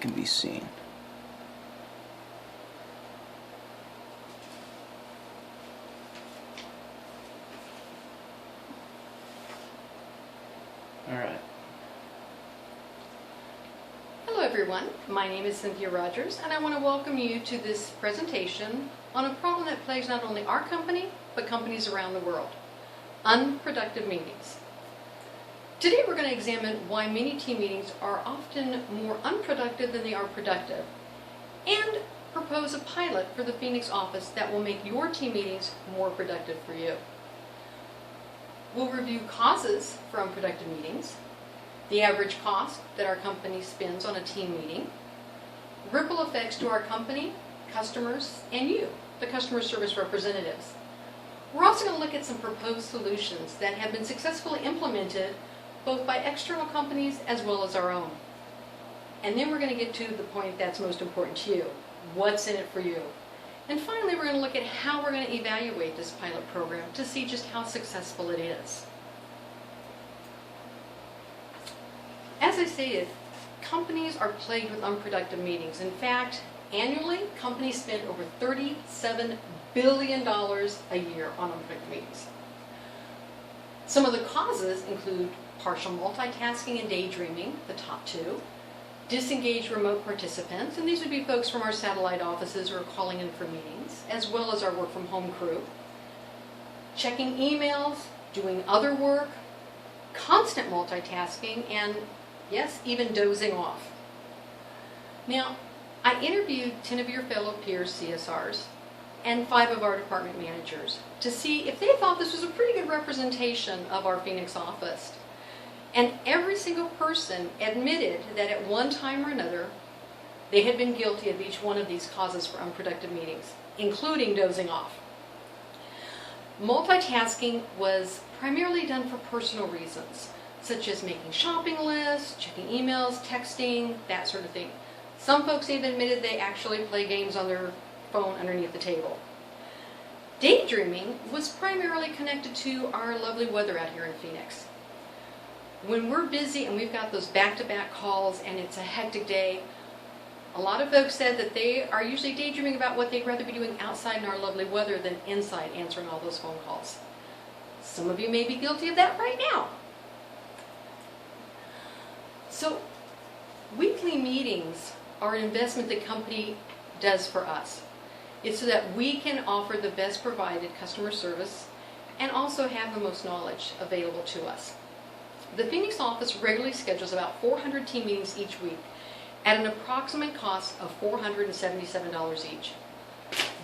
can be seen. Alright. Hello everyone, my name is Cynthia Rogers and I want to welcome you to this presentation on a problem that plagues not only our company, but companies around the world: unproductive meetings. Today we're going to examine why many team meetings are often more unproductive than they are productive, and propose a pilot for the Phoenix office that will make your team meetings more productive for you. We'll review causes for unproductive meetings, the average cost that our company spends on a team meeting, ripple effects to our company, customers, and you, the customer service representatives. We're also going to look at some proposed solutions that have been successfully implemented both by external companies as well as our own. And then we're going to get to the point that's most important to you: what's in it for you? And finally, we're going to look at how we're going to evaluate this pilot program to see just how successful it is. As I stated, companies are plagued with unproductive meetings. In fact, annually, companies spend over $37 billion a year on unproductive meetings. Some of the causes include partial multitasking and daydreaming, the top two; disengaged remote participants, and these would be folks from our satellite offices who are calling in for meetings, as well as our work from home crew; checking emails, doing other work, constant multitasking, and yes, even dozing off. Now, I interviewed 10 of your fellow peers, CSRs, and 5 of our department managers to see if they thought this was a pretty good representation of our Phoenix office. And every single person admitted that at one time or another, they had been guilty of each one of these causes for unproductive meetings, including dozing off. Multitasking was primarily done for personal reasons, such as making shopping lists, checking emails, texting, that sort of thing. Some folks even admitted they actually play games on their phone underneath the table. Daydreaming was primarily connected to our lovely weather out here in Phoenix. When we're busy and we've got those back-to-back calls and it's a hectic day, a lot of folks said that they are usually daydreaming about what they'd rather be doing outside in our lovely weather than inside answering all those phone calls. Some of you may be guilty of that right now. So, weekly meetings are an investment the company does for us. It's so that we can offer the best provided customer service and also have the most knowledge available to us. The Phoenix office regularly schedules about 400 team meetings each week at an approximate cost of $477 each.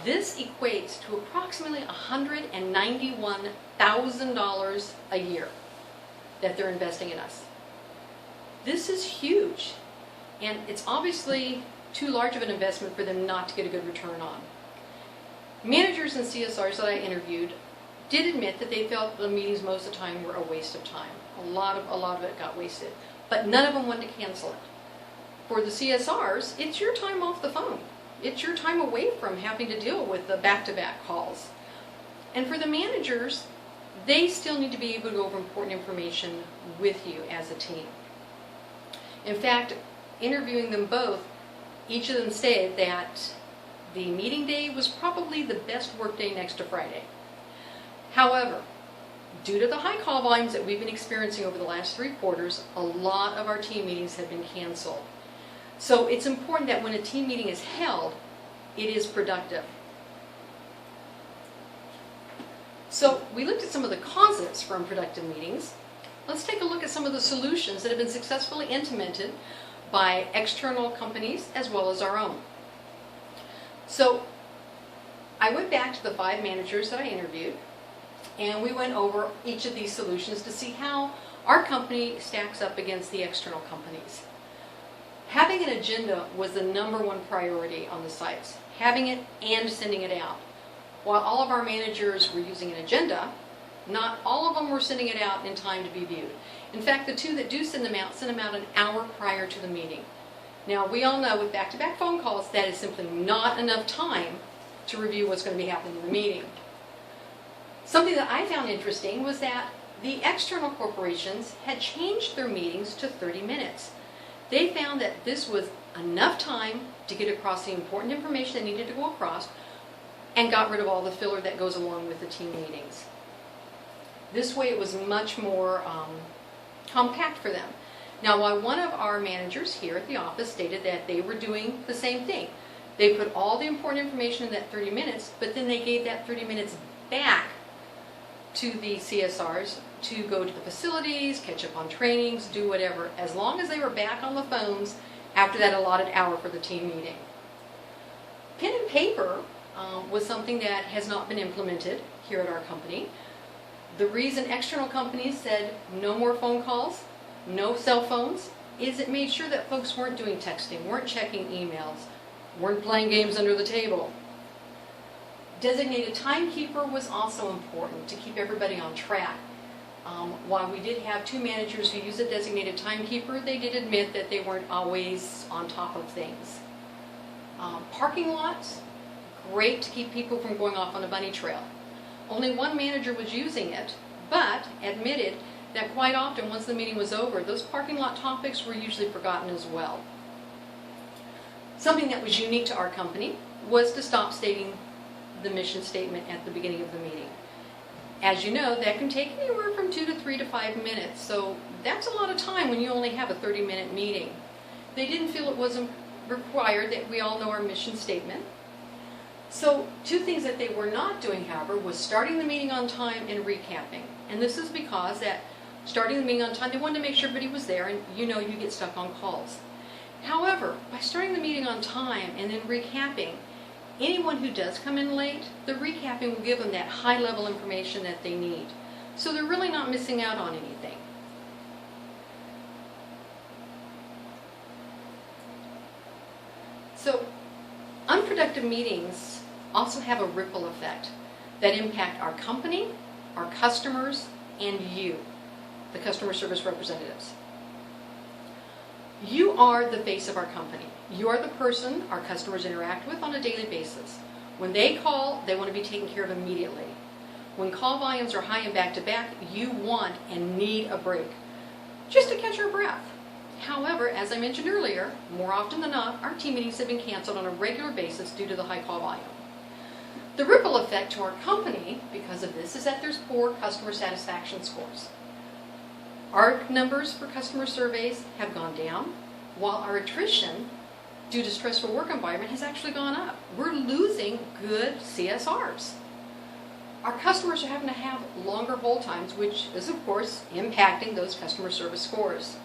This equates to approximately $191,000 a year that they're investing in us. This is huge, and it's obviously too large of an investment for them not to get a good return on. Managers and CSRs that I interviewed did admit that they felt the meetings most of the time were a waste of time. A lot of it got wasted, but none of them wanted to cancel it. For the CSRs, it's your time off the phone. It's your time away from having to deal with the back-to-back calls. And for the managers, they still need to be able to go over important information with you as a team. In fact, interviewing them both, each of them said that the meeting day was probably the best work day next to Friday. However, due to the high call volumes that we've been experiencing over the last 3 quarters, a lot of our team meetings have been canceled. So it's important that when a team meeting is held, it is productive. So we looked at some of the causes for unproductive meetings. Let's take a look at some of the solutions that have been successfully implemented by external companies as well as our own. So I went back to the 5 managers that I interviewed, and we went over each of these solutions to see how our company stacks up against the external companies. Having an agenda was the #1 priority on the sites. Having it and sending it out. While all of our managers were using an agenda, not all of them were sending it out in time to be viewed. In fact, the 2 that do send them out an hour prior to the meeting. Now, we all know with back-to-back phone calls, that is simply not enough time to review what's going to be happening in the meeting. Something that I found interesting was that the external corporations had changed their meetings to 30 minutes. They found that this was enough time to get across the important information they needed to go across, and got rid of all the filler that goes along with the team meetings. This way it was much more compact for them. Now, while one of our managers here at the office stated that they were doing the same thing, they put all the important information in that 30 minutes, but then they gave that 30 minutes back to the CSRs to go to the facilities, catch up on trainings, do whatever, as long as they were back on the phones after that allotted hour for the team meeting. Pen and paper was something that has not been implemented here at our company. The reason external companies said no more phone calls, no cell phones, is it made sure that folks weren't doing texting, weren't checking emails, weren't playing games under the table. Designated timekeeper was also important to keep everybody on track. While we did have 2 managers who used a designated timekeeper, they did admit that they weren't always on top of things. Parking lots, great to keep people from going off on a bunny trail. Only 1 manager was using it, but admitted that quite often, once the meeting was over, those parking lot topics were usually forgotten as well. Something that was unique to our company was to stop stating the mission statement at the beginning of the meeting. As you know, that can take anywhere from 2 to 3 to 5 minutes, so that's a lot of time when you only have a 30-minute meeting. They didn't feel it wasn't required that we all know our mission statement. So 2 things that they were not doing, however, was starting the meeting on time and recapping. And this is because that starting the meeting on time, they wanted to make sure everybody was there, and you know you get stuck on calls. However, by starting the meeting on time and then recapping, anyone who does come in late, the recapping will give them that high-level information that they need. So they're really not missing out on anything. So unproductive meetings also have a ripple effect that impact our company, our customers, and you, the customer service representatives. You are the face of our company. You are the person our customers interact with on a daily basis. When they call, they want to be taken care of immediately. When call volumes are high and back-to-back, you want and need a break, just to catch your breath. However, as I mentioned earlier, more often than not, our team meetings have been canceled on a regular basis due to the high call volume. The ripple effect to our company because of this is that there's poor customer satisfaction scores. Our numbers for customer surveys have gone down, while our attrition due to stressful work environment has actually gone up. We're losing good CSRs. Our customers are having to have longer hold times, which is of course impacting those customer service scores.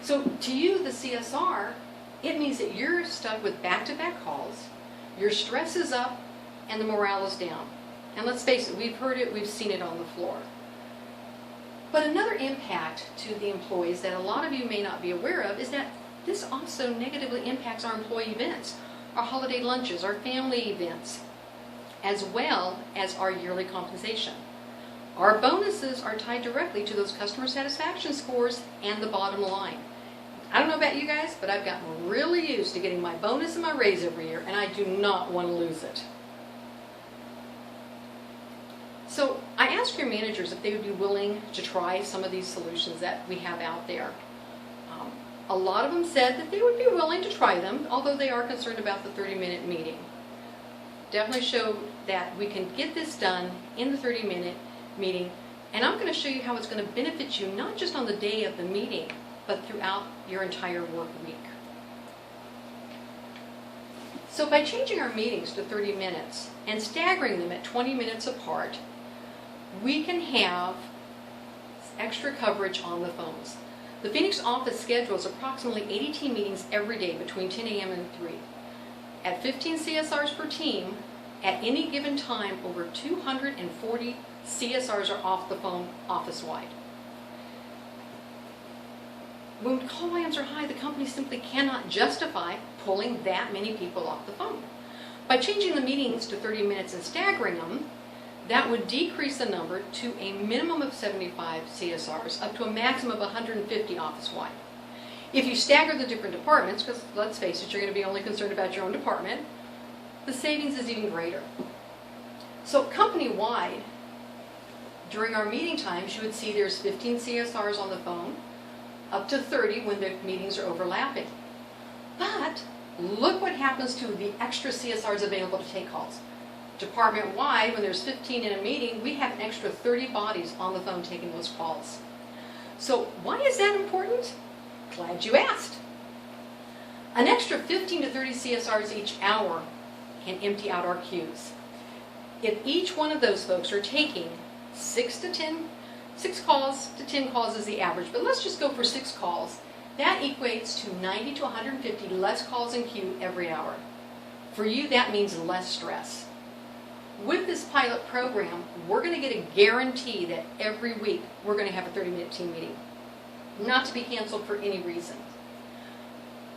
So to you, the CSR, it means that you're stuck with back-to-back calls, your stress is up, and the morale is down. And let's face it, we've heard it, we've seen it on the floor. But another impact to the employees that a lot of you may not be aware of is that this also negatively impacts our employee events, our holiday lunches, our family events, as well as our yearly compensation. Our bonuses are tied directly to those customer satisfaction scores and the bottom line. I don't know about you guys, but I've gotten really used to getting my bonus and my raise every year, and I do not want to lose it. So I asked your managers if they would be willing to try some of these solutions that we have out there. A lot of them said that they would be willing to try them, although they are concerned about the 30-minute meeting. Definitely showed that we can get this done in the 30-minute meeting, and I'm going to show you how it's going to benefit you not just on the day of the meeting, but throughout your entire work week. So by changing our meetings to 30 minutes and staggering them at 20 minutes apart, we can have extra coverage on the phones. The Phoenix office schedules approximately 80 team meetings every day between 10 a.m. and 3. At 15 CSRs per team, at any given time, over 240 CSRs are off the phone office-wide. When call volumes are high, the company simply cannot justify pulling that many people off the phone. By changing the meetings to 30 minutes and staggering them, that would decrease the number to a minimum of 75 CSRs up to a maximum of 150 office-wide. If you stagger the different departments, because let's face it, you're going to be only concerned about your own department, the savings is even greater. So company-wide, during our meeting times, you would see there's 15 CSRs on the phone, up to 30 when the meetings are overlapping. But look what happens to the extra CSRs available to take calls. Department-wide, when there's 15 in a meeting, we have an extra 30 bodies on the phone taking those calls. So why is that important? Glad you asked. An extra 15 to 30 CSRs each hour can empty out our queues. If each one of those folks are taking 6 calls to 10 calls is the average, but let's just go for 6 calls. That equates to 90 to 150 less calls in queue every hour. For you, that means less stress. With this pilot program, we're going to get a guarantee that every week we're going to have a 30-minute team meeting, not to be canceled for any reason.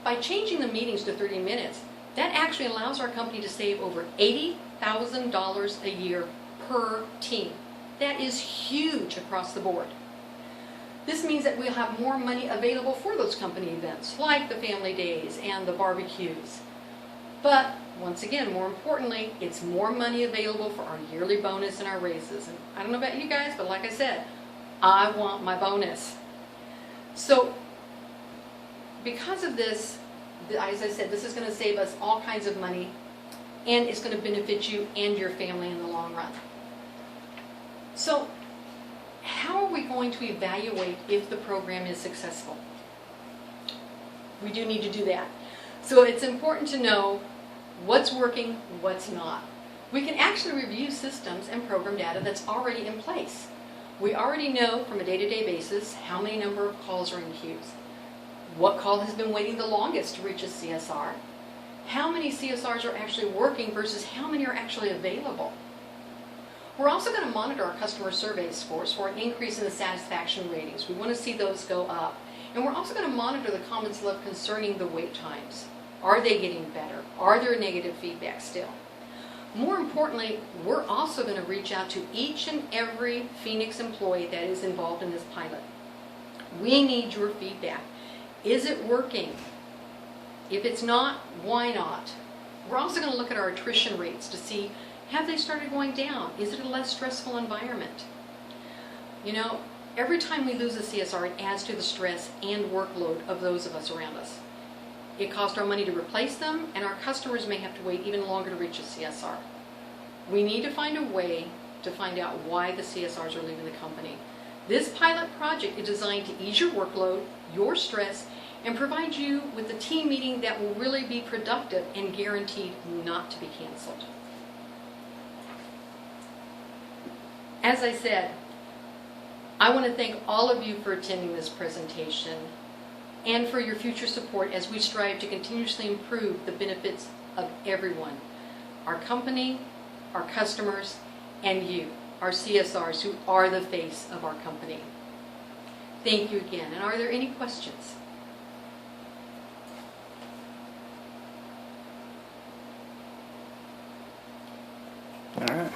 By changing the meetings to 30 minutes, that actually allows our company to save over $80,000 a year per team. That is huge across the board. This means that we'll have more money available for those company events, like the family days and the barbecues. But once again, more importantly, it's more money available for our yearly bonus and our raises. And I don't know about you guys, but like I said, I want my bonus. So because of this, as I said, this is going to save us all kinds of money, and it's going to benefit you and your family in the long run. So how are we going to evaluate if the program is successful? We do need to do that. So it's important to know what's working, what's not. We can actually review systems and program data that's already in place. We already know from a day-to-day basis how many number of calls are in queues, what call has been waiting the longest to reach a CSR, how many CSRs are actually working versus how many are actually available. We're also going to monitor our customer survey scores for an increase in the satisfaction ratings. We want to see those go up. And we're also going to monitor the comments left concerning the wait times. Are they getting better? Are there negative feedback still? More importantly, we're also going to reach out to each and every Phoenix employee that is involved in this pilot. We need your feedback. Is it working? If it's not, why not? We're also going to look at our attrition rates to see, have they started going down? Is it a less stressful environment? You know, every time we lose a CSR, it adds to the stress and workload of those of us around us. It costs our money to replace them, and our customers may have to wait even longer to reach a CSR. We need to find a way to find out why the CSRs are leaving the company. This pilot project is designed to ease your workload, your stress, and provide you with a team meeting that will really be productive and guaranteed not to be canceled. As I said, I want to thank all of you for attending this presentation and for your future support as we strive to continuously improve the benefits of everyone, our company, our customers, and you, our CSRs, who are the face of our company. Thank you again. And are there any questions? All right.